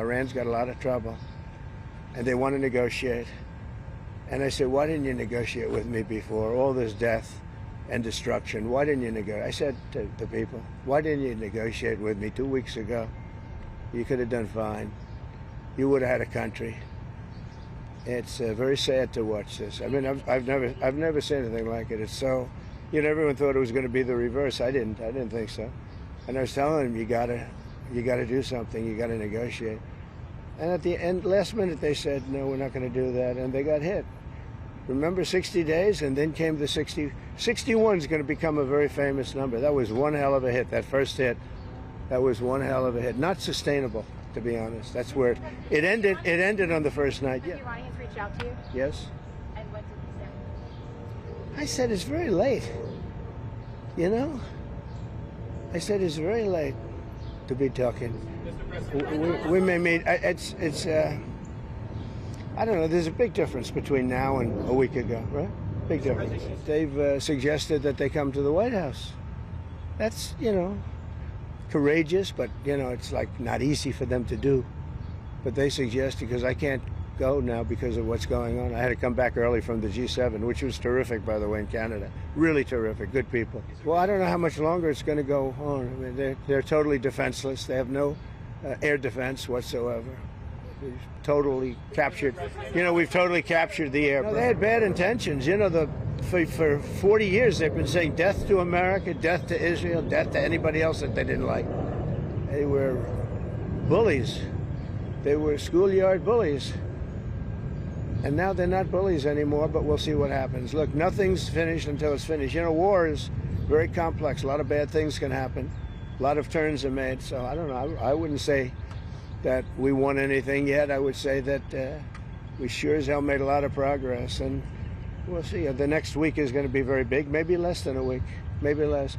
Iran's got a lot of trouble, and they want to negotiate. And I said, why didn't you negotiate with me before? All this death and destruction. Why didn't you negotiate? I said to the people, why didn't you negotiate with me 2 weeks ago? You could have done fine. You would have had a country. It's very sad to watch this. I mean, I've never seen anything like it. It's so, everyone thought it was going to be the reverse. I didn't think so. And I was telling them, you gotta do something. You gotta negotiate. And at the end, last minute, they said, no, we're not going to do that, and they got hit. Remember 60 days, and then came the 60. 61 is going to become a very famous number. That was one hell of a hit. That first hit, that was one hell of a hit. Not sustainable, to be honest. That's where it ended. It ended on the first night. Did the Iranians reach out to you? Yes. And what did you say? I said it's very late. I said it's very late to be talking. We may meet. I don't know. There's a big difference between now and a week ago, right? Big difference. They've suggested that they come to the White House. That's courageous, but it's like not easy for them to do. But they suggest, because I can't go now because of what's going on. I had to come back early from the G7, which was terrific, by the way, in Canada. Really terrific, good people. Well, I don't know how much longer it's going to go on. I mean, they're totally defenseless. They have no air defense whatsoever. We've totally captured. We've totally captured the air. They had bad intentions. For 40 years they've been saying death to America, death to Israel, death to anybody else that they didn't like. They were bullies. They were schoolyard bullies. And now they're not bullies anymore, but we'll see what happens. Look, nothing's finished until it's finished. War is very complex. A lot of bad things can happen. A lot of turns are made. So I don't know. I wouldn't say that we won anything yet. I would say that we sure as hell made a lot of progress. And we'll see. The next week is going to be very big. Maybe less than a week. Maybe less.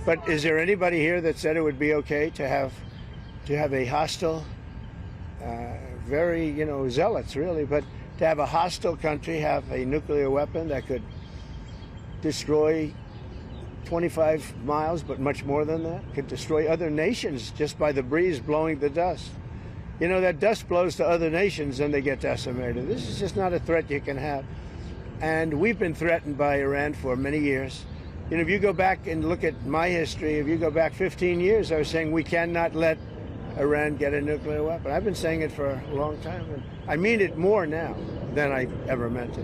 But is there anybody here that said it would be okay to have a hostile, very, zealots really, but to have a hostile country have a nuclear weapon that could destroy 25 miles, but much more than that, could destroy other nations just by the breeze blowing the dust. That dust blows to other nations and they get decimated. This is just not a threat you can have. And we've been threatened by Iran for many years. If you go back and look at my history, if you go back 15 years, I was saying we cannot let Iran get a nuclear weapon. I've been saying it for a long time. And I mean it more now than I ever meant it.